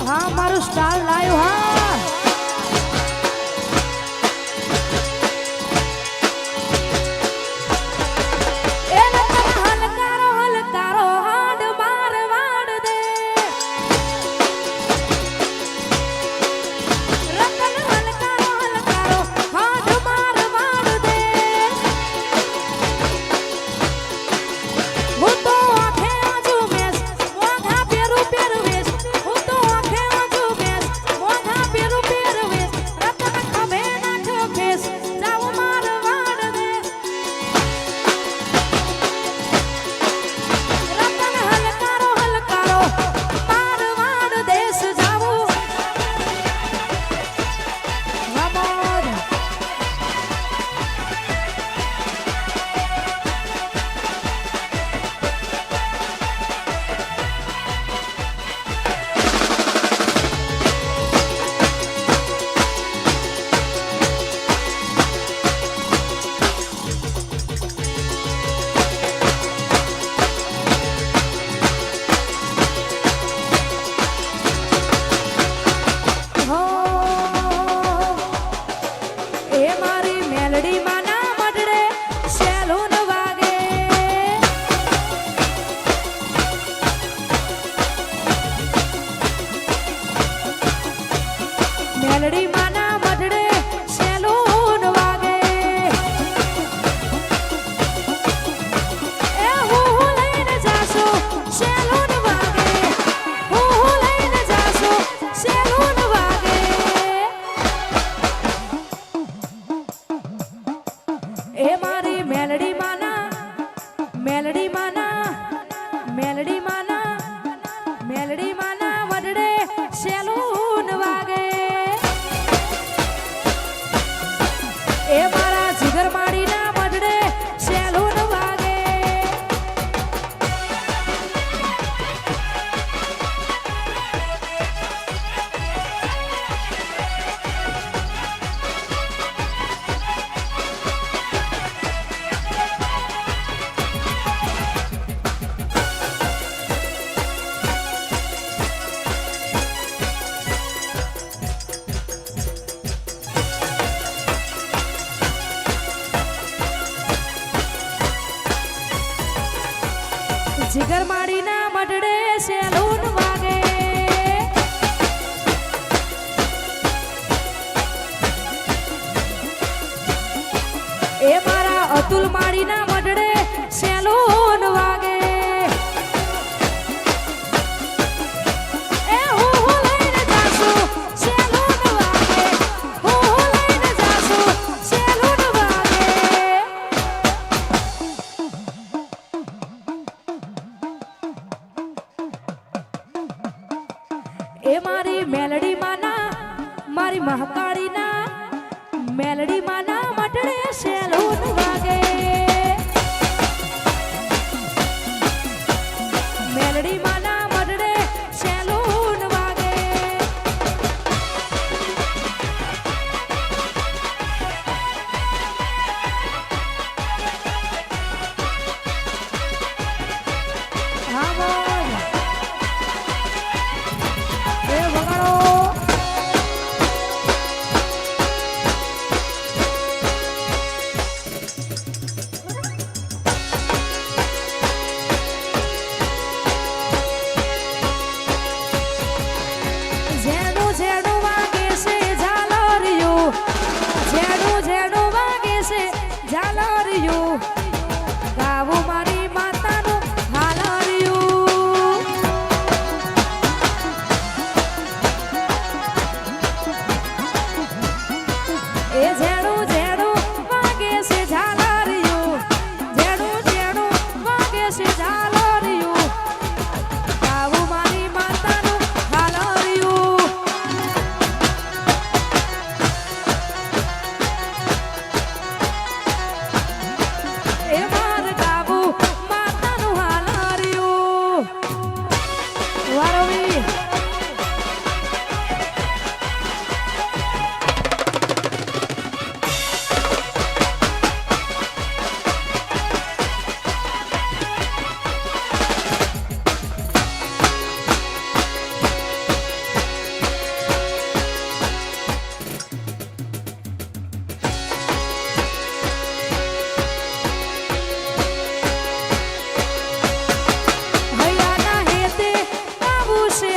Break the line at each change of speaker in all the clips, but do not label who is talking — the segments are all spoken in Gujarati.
હા મારું સ્ટાર લાયો હા મેલડી માના મઢડે સેલૂન વાગે એ હું લઈને જાશો સેલૂન વાગે હું લઈને જાશો સેલૂન વાગે એ મારી મેલડી માના મેલડી માના મેલડી માના મેલડી માના મઢડે સેલૂન વાગે એ મારા જીગર માડીના મઢડે સેલૂન વાગે જીગર માડીના મઢડે સેલૂન વાગે એ મારા અતુલ માડીના મઢડે સેલૂન વાગે એ હું લઈને જાશું સેલૂન વાગે હું લઈને જાશું સેલૂન વાગે એ મારી મેલડી માના મારી મહાકાળીના મેલડી માના મઢડે સેલૂન વાગે મેલડી માના મઢડે સેલૂન વાગે હા બોલ એ વગાડો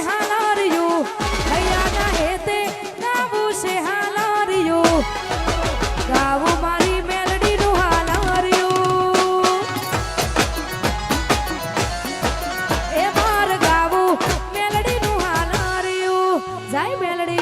હાલારિયું હૈયાના હેતે ગાવું છે હાલારિયું ગાવું મારી મેલડીનું હાલારિયું એ માર ગાવું મેલડીનું હાલારિયું જાય મેલડી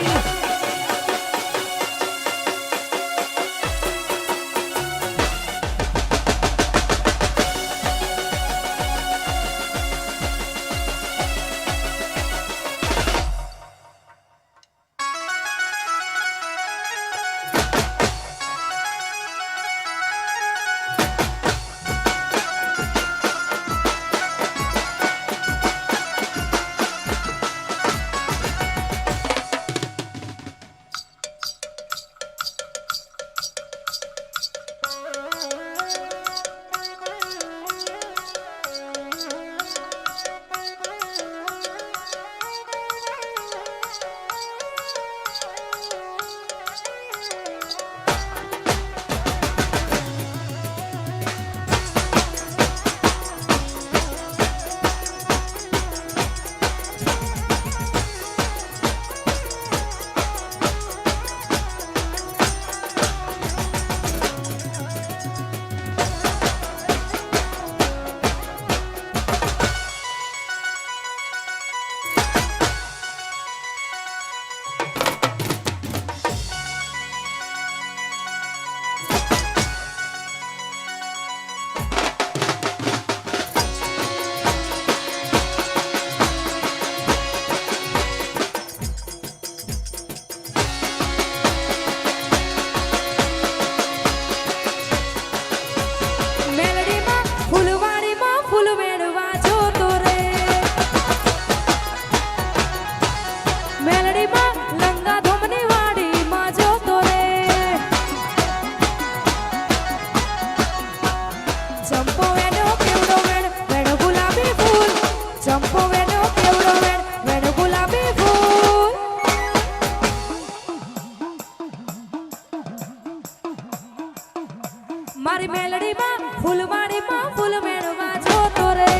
મારી મેલડીમાં ફૂલવાડીમાં ફૂલ મેળવા જોતો રે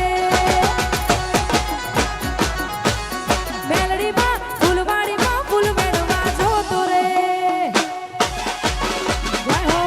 મેલડીમાં ફૂલવાડીમાં ફૂલ મેળવા જોતો રે જય હો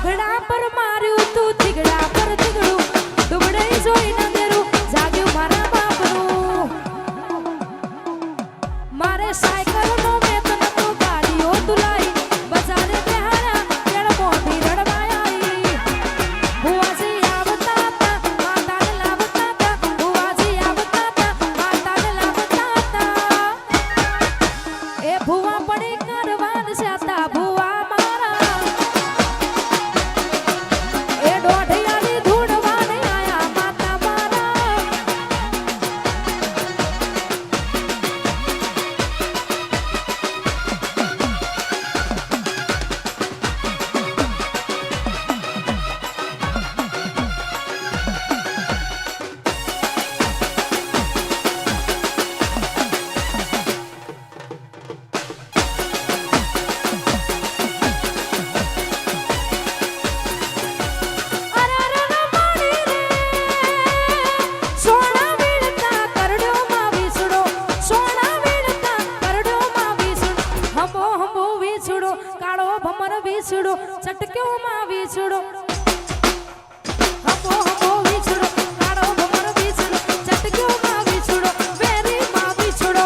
લુગડા પર માર્યું તું થીગડા પર થીગડું દુબડે જોઈ ન દેરું જાગ્યું મારા બાપનું મારે સાયકલ નો વેતન તો ગાડીઓ તુલાઈ બજારે બેહારા તેડ મોઢી રડવાઈ ભુવાજી આવતા હતા માતાને લાવતા હતા ભુવાજી આવતા હતા માતાને લાવતા હતા એ ભુવા પડી કરવાન જાતા ભુવા મારા એ દોઢિયાની ધૂળવાને આયા માતા મારા ચટક્યો માં વીછડો હમો હમો વીછડો કાળો ભમર વીછડો ચટક્યો માં વીછડો વેરી માં વીછડો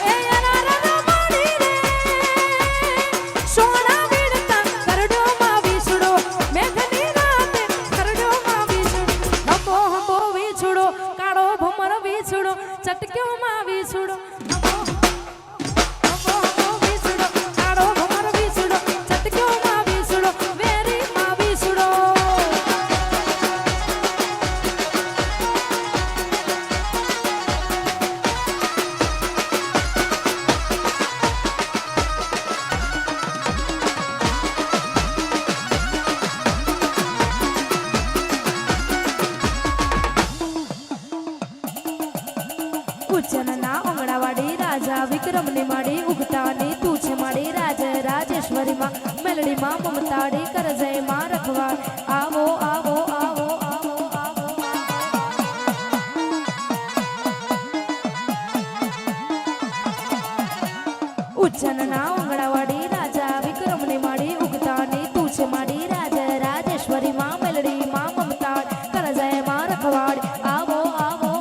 એ યારા માડી રે સોના વીણતા કરડો માં વીછડો મેઘની રાતે કરડો માં વીછડો હમો હમો વીછડો કાળો ભમર વીછડો ચટક્યો માં વીછડો ઉજ્જૈનના ઓંગણાવાડી રાજા વિક્રમની માડી ઉગતાની તું છે માડી રાજ રાજેશ્વરીમાં મેલડીમાં મમતાડી કરજય માં રખવા આવો આવો આવો આવો આવો ઉજ્જૈનના ઓંગણાવાડી રાજા વિક્રમની માડી ઉગતાની તું છે માડી રાજ રાજેશ્વરીમાં મેલડીમાં મમતા કરજય માં રખવાડ આવો આવો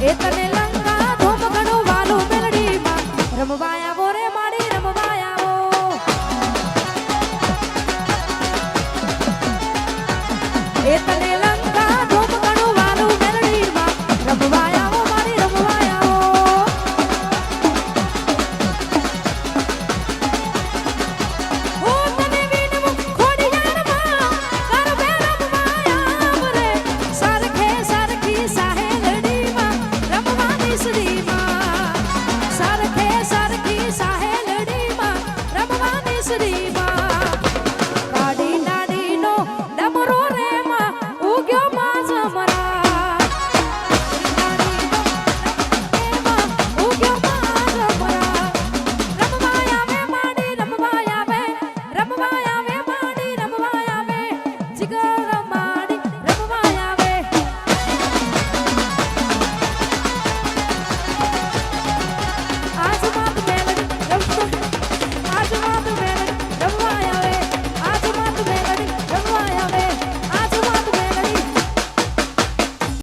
એ તને